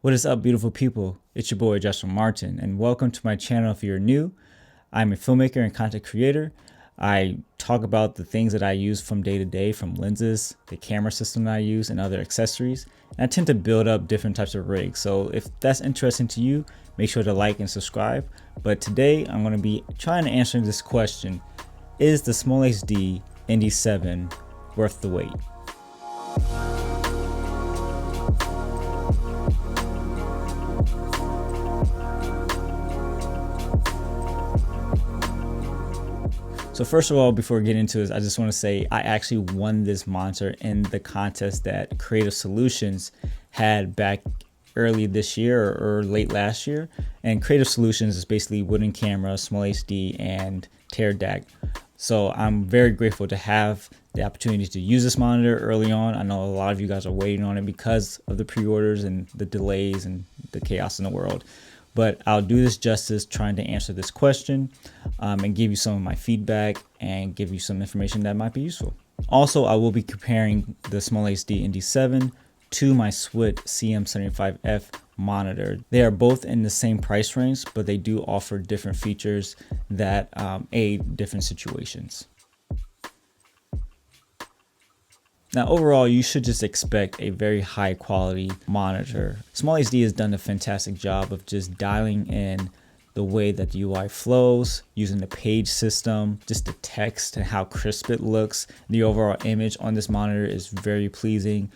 What is up, beautiful people? It's your boy Justin Martin, and welcome to my channel. If you're new, I'm a filmmaker and content creator. I talk about the things that I use from day to day, from lenses, the camera system that I use, and other accessories. And I tend to build up different types of rigs. So if that's interesting to you, make sure to like and subscribe. But today I'm going to be trying to answer this question: is the SmallHD Indie 7 worth the wait? So first of all, before we get into this, I just want to say I actually won this monitor in the contest that Creative Solutions had back early this year or late last year. And Creative Solutions is basically wooden camera, SmallHD, and tearDAC. So I'm very grateful to have the opportunity to use this monitor early on. I know a lot of you guys are waiting on it because of the pre-orders and the delays and the chaos in the world. But I'll do this justice trying to answer this question and give you some of my feedback and give you some information that might be useful. Also, I will be comparing the SmallHD Indie 7 to my Swit CM75F monitor. They are both in the same price range, but they do offer different features that aid different situations. Now, overall, you should just expect a very high quality monitor. SmallHD has done a fantastic job of just dialing in the way that the UI flows, using the page system, just the text and how crisp it looks. The overall image on this monitor is very pleasing.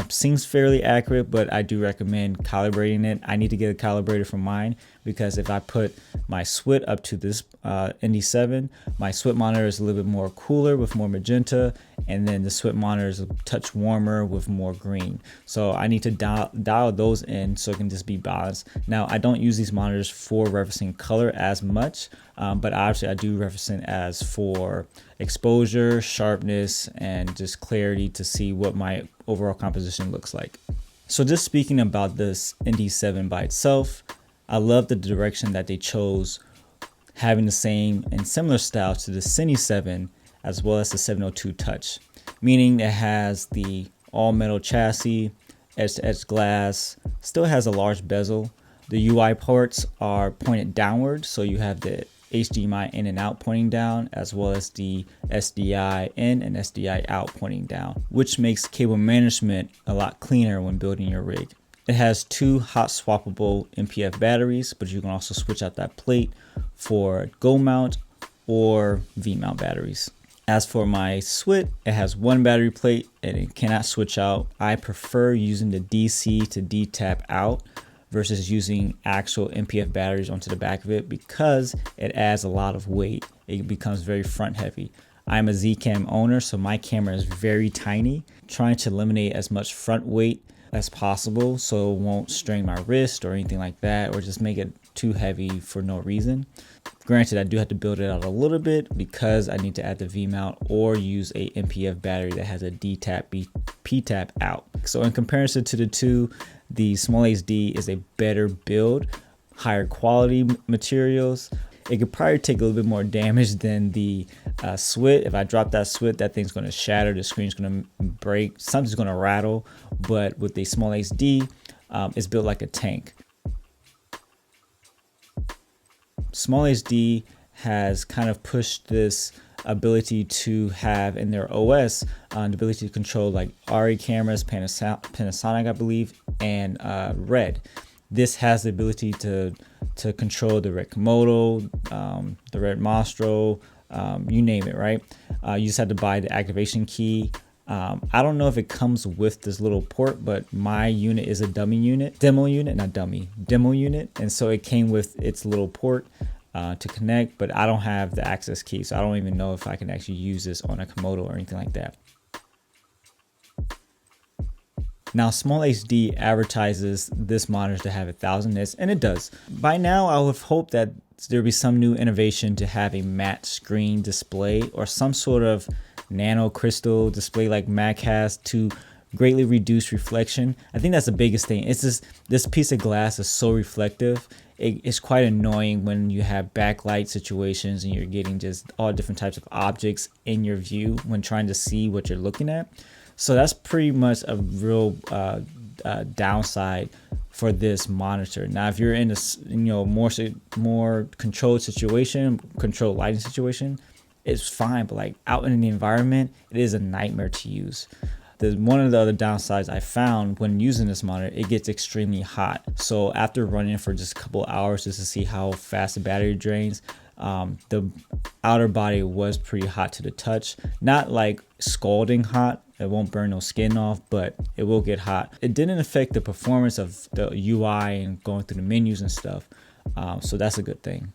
Seems fairly accurate, but I do recommend calibrating it. I need to get a calibrator for mine because if I put my Swit up to this Indie 7, my Swit monitor is a little bit more cooler with more magenta, and then the Swit monitor is a touch warmer with more green. So I need to dial those in so it can just be balanced. Now, I don't use these monitors for referencing color as much, but obviously I do reference it as for exposure, sharpness, and just clarity to see what my overall composition looks like. So just speaking about this Indie 7 by itself, I love the direction that they chose, having the same and similar style to the CINE 7 as well as the 702 Touch, meaning it has the all metal chassis, edge-to-edge glass, still has a large bezel. The UI ports are pointed downward, so you have the HDMI in and out pointing down, as well as the SDI in and SDI out pointing down, which makes cable management a lot cleaner when building your rig. It has two hot swappable MPF batteries, but you can also switch out that plate for Go mount or V mount batteries. As for my Swit, it has one battery plate and it cannot switch out. I prefer using the DC to D tap out versus using actual MPF batteries onto the back of it because it adds a lot of weight. It becomes very front heavy. I'm a Z-Cam owner, so my camera is very tiny, trying to eliminate as much front weight as possible so it won't strain my wrist or anything like that, or just make it too heavy for no reason. Granted, I do have to build it out a little bit because I need to add the V mount or use a MPF battery that has a D tap P tap out. So in comparison to the two, the SmallHD is a better build, higher quality materials. It could probably take a little bit more damage than the Swit. If I drop that Swit, that thing's going to shatter, the screen's going to break, something's going to rattle. But with the SmallHD, it's built like a tank. SmallHD has kind of pushed this ability to have in their OS the ability to control like ARRI cameras, Panasonic I believe, and Red. This has the ability to control the Red Komodo, the Red Mastro, you name it, right? You just have to buy the activation key. I don't know if it comes with this little port, but my unit is a demo unit, and so it came with its little port to connect, but I don't have the access key, so I don't even know if I can actually use this on a Komodo or anything like that. Now, SmallHD advertises this monitor to have 1000 nits, and it does. By now, I would have hoped that there would be some new innovation to have a matte screen display or some sort of nano crystal display like Mac has to greatly reduce reflection. I think that's the biggest thing. It's just this piece of glass is so reflective. It's quite annoying when you have backlight situations and you're getting just all different types of objects in your view when trying to see what you're looking at. So that's pretty much a real downside for this monitor. Now, if you're in a more controlled situation, controlled lighting situation, it's fine. But like out in the environment, it is a nightmare to use. One of the other downsides I found when using this monitor, it gets extremely hot. So after running for just a couple hours just to see how fast the battery drains, the outer body was pretty hot to the touch. Not like scalding hot, it won't burn no skin off, but it will get hot. It didn't affect the performance of the UI and going through the menus and stuff, so that's a good thing.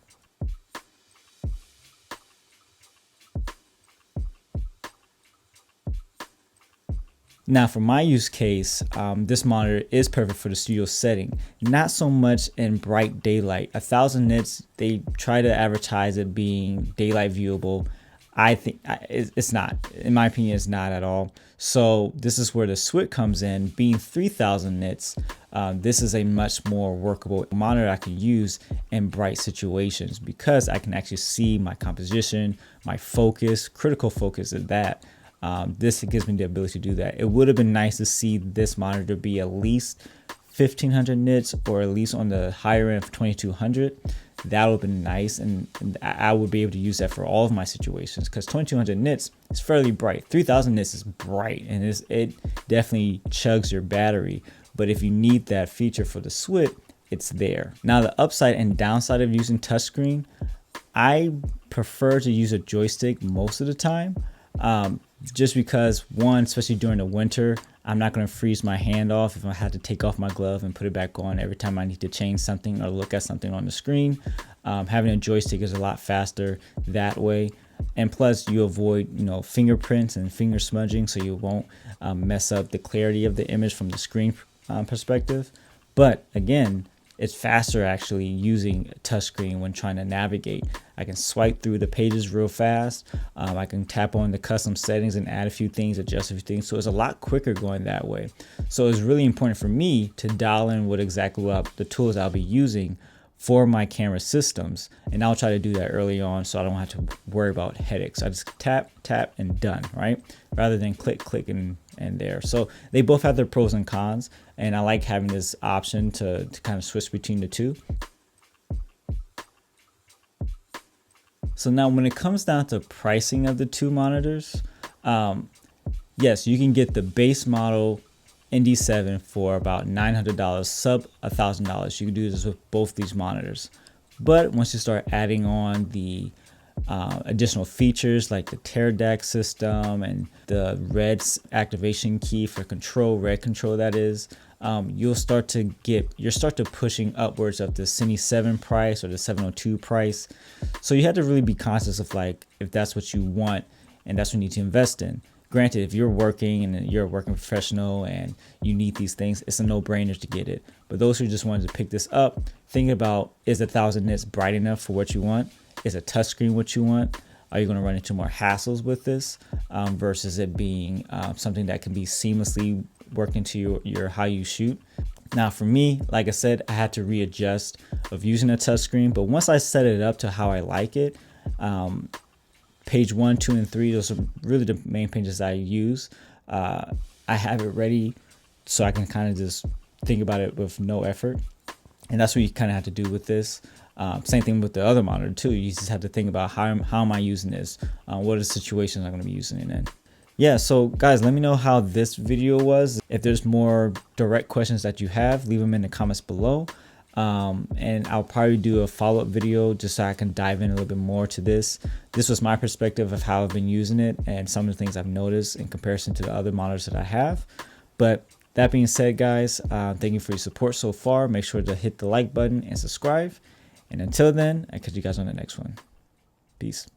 Now for my use case, this monitor is perfect for the studio setting, not so much in bright daylight. 1000 nits, they try to advertise it being daylight viewable. I think it's not, in my opinion, it's not at all. So this is where the SWIT comes in. Being 3000 nits, this is a much more workable monitor I can use in bright situations because I can actually see my composition, my focus, critical focus at that. This gives me the ability to do that. It would have been nice to see this monitor be at least 1500 nits or at least on the higher end of 2200. That would have been nice, and I would be able to use that for all of my situations because 2200 nits is fairly bright. 3000 nits is bright and it definitely chugs your battery. But if you need that feature for the SWIT, it's there. Now the upside and downside of using touchscreen, I prefer to use a joystick most of the time. Just because, one, especially during the winter, I'm not going to freeze my hand off if I have to take off my glove and put it back on every time I need to change something or look at something on the screen. Having a joystick is a lot faster that way. And plus you avoid, fingerprints and finger smudging, so you won't mess up the clarity of the image from the screen perspective. But again, it's faster actually using a touchscreen when trying to navigate. I can swipe through the pages real fast. I can tap on the custom settings and add a few things, adjust a few things. So it's a lot quicker going that way. So it's really important for me to dial in the tools I'll be using for my camera systems. And I'll try to do that early on so I don't have to worry about headaches. I just tap, tap, and done, right? Rather than click, click, and there. So they both have their pros and cons. And I like having this option to kind of switch between the two. So now when it comes down to pricing of the two monitors, yes, you can get the base model Indie 7 for about $900, sub $1,000. You can do this with both these monitors. But once you start adding on the additional features like the tear DAC system and the red activation key for control, red control that is, you're start to pushing upwards of the CINE 7 price or the 702 price. So you have to really be conscious of like if that's what you want and that's what you need to invest in. Granted, if you're working and you're a working professional and you need these things, it's a no-brainer to get it. But those who just wanted to pick this up, think about, is 1000 nits bright enough for what you want? Is a touchscreen what you want? Are you going to run into more hassles with this versus it being something that can be seamlessly worked into your how you shoot? Now for me, like I said, I had to readjust of using a touchscreen, but once I set it up to how I like it, page 1, 2, and 3, those are really the main pages I use. I have it ready so I can kind of just think about it with no effort. And that's what you kind of have to do with this. Same thing with the other monitor too. You just have to think about how am I using this? What are the situations I'm going to be using it in? Yeah, so guys, let me know how this video was. If there's more direct questions that you have, leave them in the comments below. And I'll probably do a follow-up video just so I can dive in a little bit more to this. This was my perspective of how I've been using it and some of the things I've noticed in comparison to the other monitors that I have. But that being said, guys, thank you for your support so far. Make sure to hit the like button and subscribe. And until then, I'll catch you guys on the next one. Peace.